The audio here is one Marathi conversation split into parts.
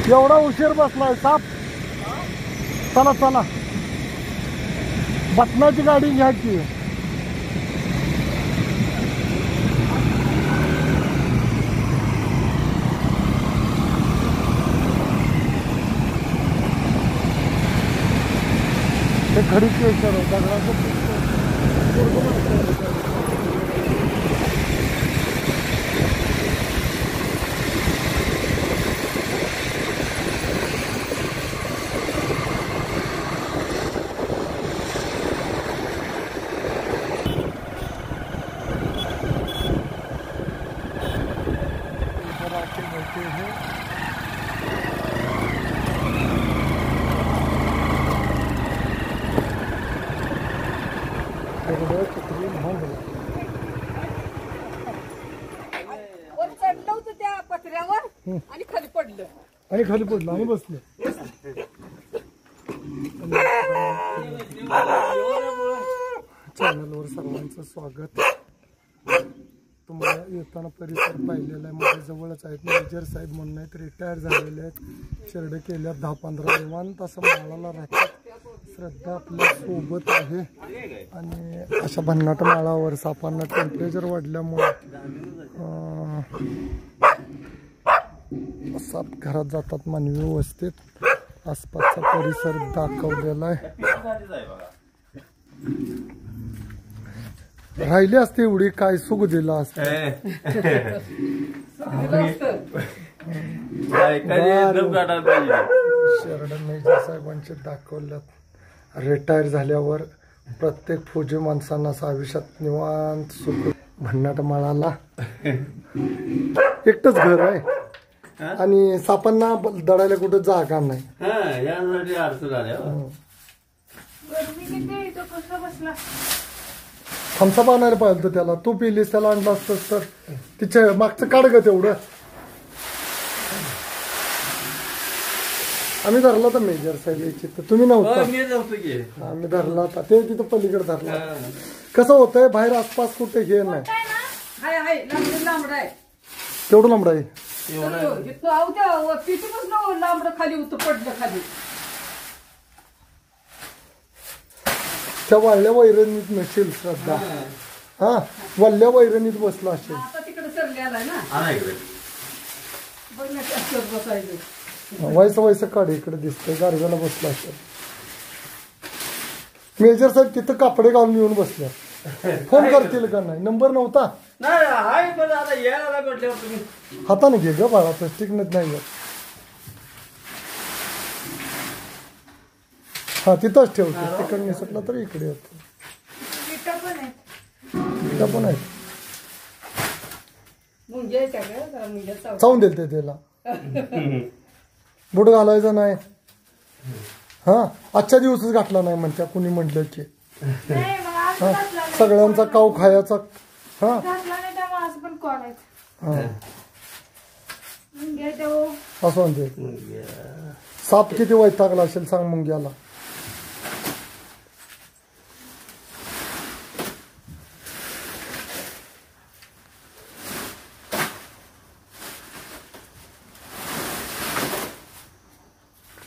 एवढा उशीर बसलाय साप. चला चला बटनाची गाडी घ्या की. ते खडीची विचार दगडाचं आणि खाली पडलं आणि बसलं. चॅनलवर सर्वांचं स्वागत. तुम्हाला येताना परिसर पाहिलेला आहे. माझ्या जवळच आहेत मेजर साहेब म्हणून आहेत, रिटायर झालेले आहेत. शिर्ड केल्या 10-15 निवांत असं माळाला राहतात. श्रद्धा आपल्या सोबत आहे. आणि अशा भन्नाट माळावर सापांना टेम्परेचर वाढल्यामुळे साप घरात जातात मानवी वस्तीत. आसपासचा परिसर दाखवलेला आहे. राहिली असते एवढी काय सुख दिला असत. शरद मेजर साहेबांचे दाखवल्यात. रिटायर झाल्यावर प्रत्येक फौजी माणसांना आयुष्यात निवांत सुख. भन्नाट माळाला एकटंच घर आहे आणि सापांना दडायला कुठं जागा नाही. थम्सअप आणायला पाहिजे होतं त्याला. तू पिलीस त्याला आणलं असतंस तर. तिच्या मागचं काढ ग तेवढं. आम्ही धरला होता मेजर साहेब याची, तर तुम्ही नव्हता. आम्ही धरला होता ते तिथं पलीकडे धरला. कसं होतंय बाहेर आसपास कुठे हे नाही. तेवढं लांबड आहे. खाली पडलं खाली. त्या वाळल्या वैरणीत नसेल श्रद्धा. हा वल्ल्या वैरणीत बसला असेल. वयस काढ इकडे दिसतंय. गारव्याला बसला असेल. मेजर साहेब तिथं कापडे घालून येऊन बसल्या. फोन करतील का नाही? नंबर नव्हता. हाताने घे ग बाळा, प्लास्टिकनच नाही. हा तिथंच ठेवतो. तिकडे निसटला तर इकडे येतो. पण आहेत. चावून देते त्याला. बुट घालायचं नाही. हा आजच्या दिवसच घातला नाही म्हणत्या कुणी म्हटलं की. हा सगळ्यांचा काव खायचा. हा असं म्हणते. साप किती वैतागला असेल सांग मुंग्याला.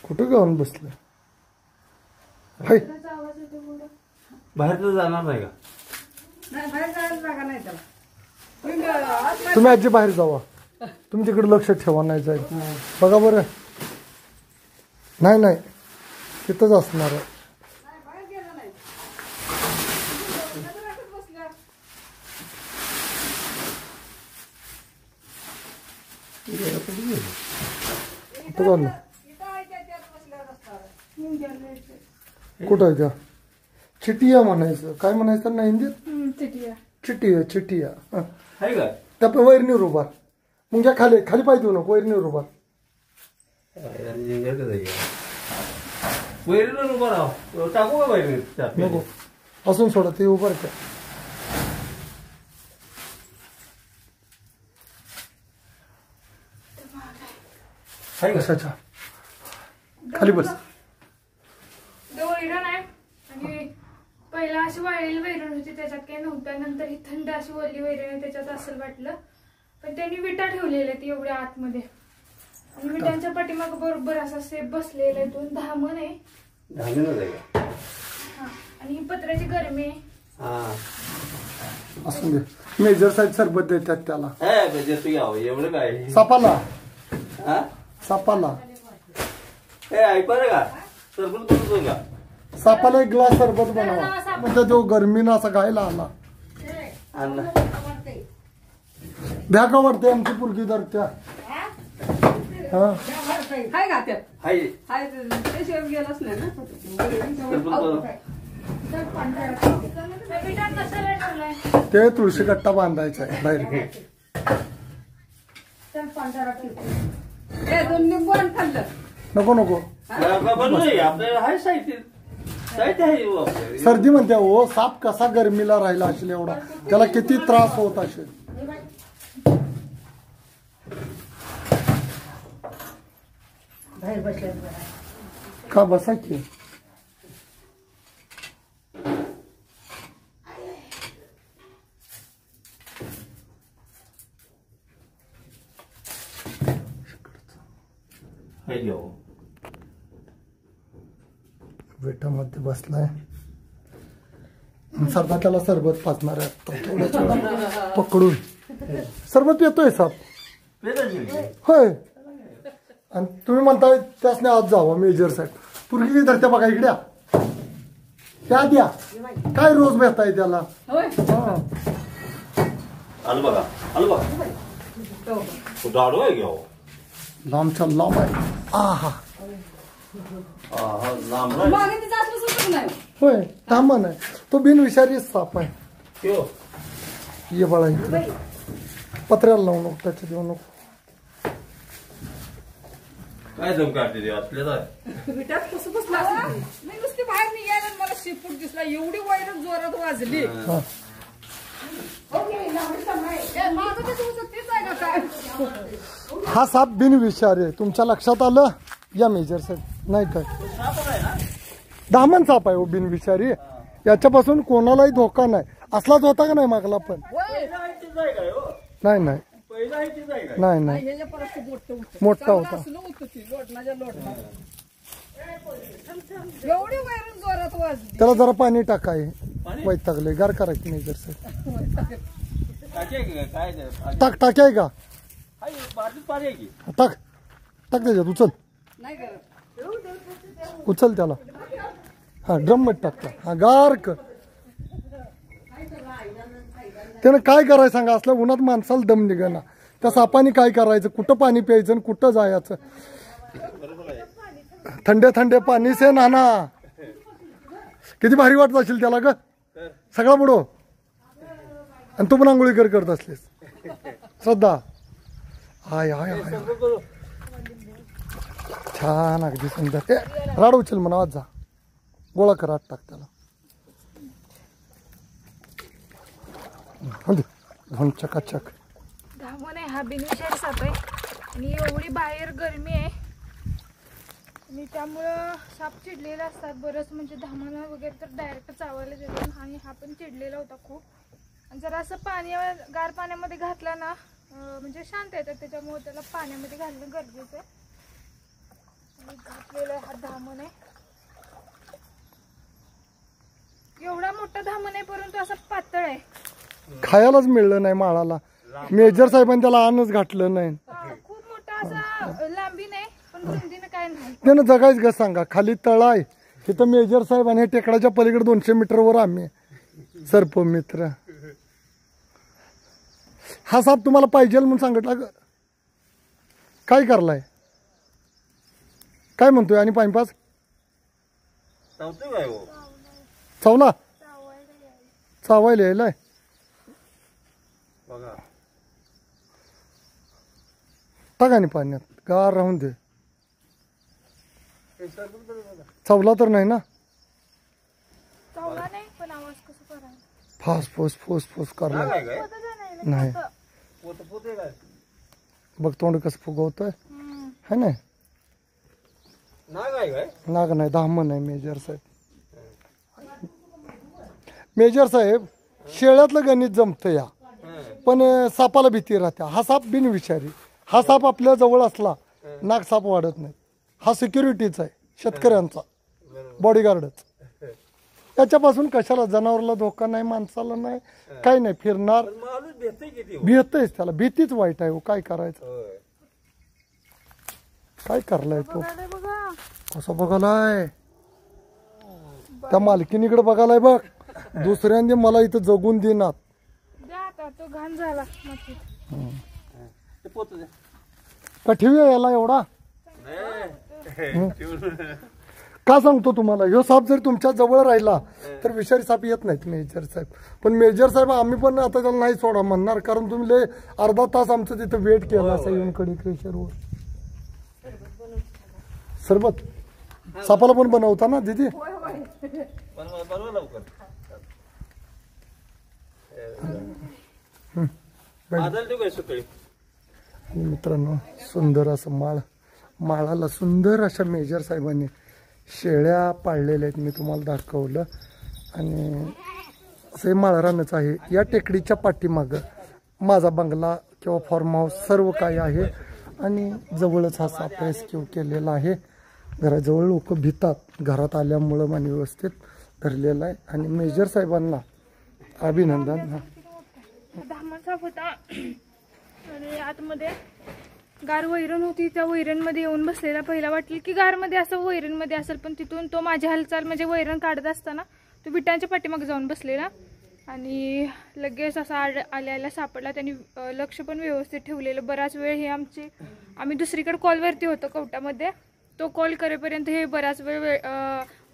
कुठं जाऊन बसलं. बाहेर तर जाणार नाही का? तुम्ही आजी बाहेर जावा. तुम्ही तिकडे लक्ष ठेवा. नाही जाईल बघा बरं. नाही नाही तिथंच असणार आहे. कुठं आहे त्या? चिटिया म्हणायचं. काय म्हणायचं ना हिंदीत? चिटिया. चिटिया. त्या वैरणीवर उभा मग घ्या खाली खाली पाय देऊ नको वैरणीवर उभा वैरीला उभा राहा टाकू का वैरी नको असून सोडा ते उभं त्या कशाच्या खाली बस वैरण आहे आणि पहिला अशी वाळलेली वैरण होती त्याच्यात काही नव्हतं नंतर ही थंड अशी वरली वैरण आहे त्याच्यात असं वाटलं पण त्यांनी विटा ठेवलेल्या ती एवढ्या आतमध्ये आणि विटांच्या पाठीमाग बरोबर असा सेप बसलेला आहे 2 धामण आहे हा आणि ही पत्र्याची गरमी आहे असून दे मेजर साहेब सरबत देतात त्याला एवढं काय सापाला हा सापाला ऐकलं का सरबत करतो का सापाला एक ग्लास सरबत बनवा म्हणजे तो गरमीनं असा गायला आला अण्णा भ्या का वाटते आमची पुरगी तर त्या हा हाय का त्यात हाय हाय त्याशिवाय गेलाच नाही ना सरबत विटा कशाला ठेवलाय ते तुळशी कट्टा बांधायचा आहे बाहेर हे 2 निंबू आणि खाल्लं नको नको आपल्याला हाय साहित्य साहित्य आहे सर्दी म्हणते हो साप कसा गरमीला राहिला असेल एवढा त्याला किती त्रास होत असेल का बसा की वेटामध्ये बसलाय सरबत त्याला सरबत पाजणार आहे थोड्याच वेळा पकडून सरबत येतोय साप होय आणि तुम्ही म्हणताय त्यासने आज जावं मेजर साहेब पुरगी धरत्या बघा इकड्या त्या द्या काय रोज भेटताय त्याला होय हा आलं बघा कुठं आडू आहे घेऊ लांबच्या लांब आहे आहा मागे तिचं असलं सुचत नाही होय तामन आहे तो बिनविषारी साप आहे ये बाळा इकडे पत्र्याला लावू नको त्याच्या देऊ नको काय दम काढते आपल्याला विटात कसं बसलं असं मी नुसती बाहेर निघायला आणि मला शेपूट दिसला एवढी वैरण जोरात वाजली हा माझं कसं होतं तेच आहे का काय हा साप बिनविषारी आहे तुमच्या लक्षात आलं या मेजर साहेब नाही काय दामन साप आहे हो बिनविषारी याच्यापासून कोणालाही धोका नाही असलाच होता का नाही मागला पण नाही नाही नाही नाही ह्याच्या परत मोठं होतं मोठा होता असलं होतं ती लोटणाच्या लोटणा एवढी वैरण जोरात वाजली त्याला जरा पाणी टाकाय वैतागले गार करा की मेजर साहेब टाक टाक्याय का टाक टाक त्याच्यात उचल नाही करत उचल त्याला हा ड्रम मध्ये टाकता हा गार कर त्यानं काय करायचं सांगा असलं उन्हात माणसाला दम निघाना त्या सापाने काय करायचं कुठं पाणी प्यायचं आणि कुठं जायचं थंडे थंडे पाणी से नाना किती भारी वाटत असेल त्याला ग सगळा बुडो आणि तू पण आंघोळी करत असलीस श्रद्धा हाय हाय हाय छान अगदी सुंदर राड उचल म्हणा आज जा गोळा कर आत टाक त्याला चकाचक धामण आहे हा बिनविषारी साप आहे आणि एवढी बाहेर गरमी आहे आणि त्यामुळं साप चिडलेला असतात बरंच म्हणजे धामण वगैरे तर डायरेक्ट चावायला देतात आणि हा पण चिडलेला होता खूप आणि जर असं पाणी गार पाण्यामध्ये घातला ना म्हणजे शांत येतात त्याच्यामुळे त्याला पाण्यामध्ये घालणं गरजेचं आहे घातलेला हा धामण आहे एवढा मोठा धामण आहे परंतु असा पातळ आहे खायलाच मिळलं नाही माळाला मेजर साहेबांनी त्याला अन्नच घातलं नाही खूप मोठा असा लांबी नाही पण रुंदीनं काय नाही त्यानं जगायच ग सांगा खाली तळाय तिथं मेजर साहेब आणि टेकडाच्या पलीकडे 200 मीटरवर आम्ही सर्प मित्र हा साप तुम्हाला पाहिजे म्हणून सांगितलं ग काय करलाय काय म्हणतोय आणि पाईपास चावला चावायला यायलाय टाका आणि पाण्यात गार राहून दे. चावला तर नाही ना? चावला नाही पण आवाज कसं करायचा? फास फोस फोस फोस करला काय काय नाही. बघ तोंड कसं फुगवतोय है ना. नाग आहे काय नाग नाही, धामण आहे मेजर साहेब. मेजर साहेब शेळ्यातलं गणित जमतं या, पण सापाला भीती राहते. हा साप बिनविषारी. हा साप आपल्या जवळ असला नाग साप वाढत नाही. हा सिक्युरिटीचा आहे, शेतकऱ्यांचा बॉडीगार्डच. त्याच्यापासून कशाला जनावराला धोका नाही, माणसाला नाही, काही नाही. फिरणार माणूस भेटतोय किती भीतच, त्याला भीतीच वाईट आहे. हो काय करायचं, काय करलाय तो? बघायला बघा. कसं बघालाय? त्या मालकीनीकडे बघालाय बघ. दुसऱ्यांनी मला इथं जगून देणार. द्या आता, तो घाण झाला मातीत. ते पोत द्या. का ठेवूया याला एवढा? का सांगतो तुम्हाला, ह्यो साप जर तुमच्या जवळ राहिला तर विषारी साप येत नाहीत मेजर साहेब. पण मेजर साहेब आम्ही पण आता त्याला नाही सोडा म्हणणार, कारण तुम्ही लय अर्धा तास आमचं तिथं वेट केला असं येऊन कडी क्रेशरवर. सरबत सापाला पण बनवता ना दीदी? बनवा लवकर. बादल देऊ काय सकाळी? आणि मित्रांनो सुंदर असं माळाला सुंदर अशा मेजर साहेबांनी शेळ्या पाळलेल्या आहेत. मी तुम्हाला दाखवलं. आणि असं माळरानच आहे. या टेकडीच्या पाठीमागं माझा बंगला किंवा फार्म हाऊस सर्व काही आहे. आणि जवळच हा साप रेस्क्यू केलेला आहे. घराजवळ लोक भितात घरात आल्यामुळं आणि व्यवस्थित धरलेला आहे. आणि मेजर साहेबांना अभिनंदन. धामण साप होता आणि आतमध्ये गार वैरण होती. त्या वैरणमध्ये येऊन बसलेला. पहिला वाटलं की गारमध्ये असं वैरणमध्ये असेल, पण तिथून तो माझी हालचाल म्हणजे वैरण काढत असताना तो विटांच्या पाठीमागे जाऊन बसलेला. आणि लगेच असा आल्याला सापडला. त्यांनी लक्ष पण व्यवस्थित ठेवलेलं. बराच वेळ हे आम्ही दुसरीकडे कॉलवरती होतो कवटामध्ये. तो कॉल करेपर्यंत हे बराच वेळ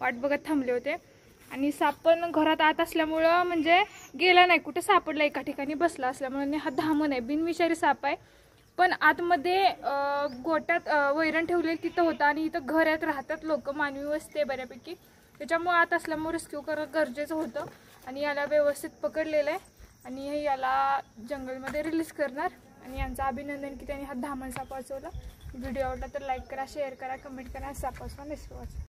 वाट बघत थांबले होते. आणि साप पण घरात आत असल्यामुळं म्हणजे गेला नाही कुठे, सापडला एका ठिकाणी बसला असल्यामुळे. हा धामण आहे, बिनविषारी साप आहे. पण आतमध्ये गोट्यात वैरण ठेवलेली तिथं होता. आणि इथं घरात राहतात लोक, मानवी वस्ती आहे बऱ्यापैकी. त्याच्यामुळे आत असल्यामुळे रेस्क्यू करणं गरजेचं होतं. आणि याला व्यवस्थित पकडलेलं आहे आणि याला जंगलमध्ये रिलीज करणार. आणि यांचं अभिनंदन की त्यांनी हा धामण साप वाचवला. व्हिडिओ आवडला तर लाईक करा, शेअर करा, कमेंट करा. साप वाचवा, रेस्क्यू वाचवा.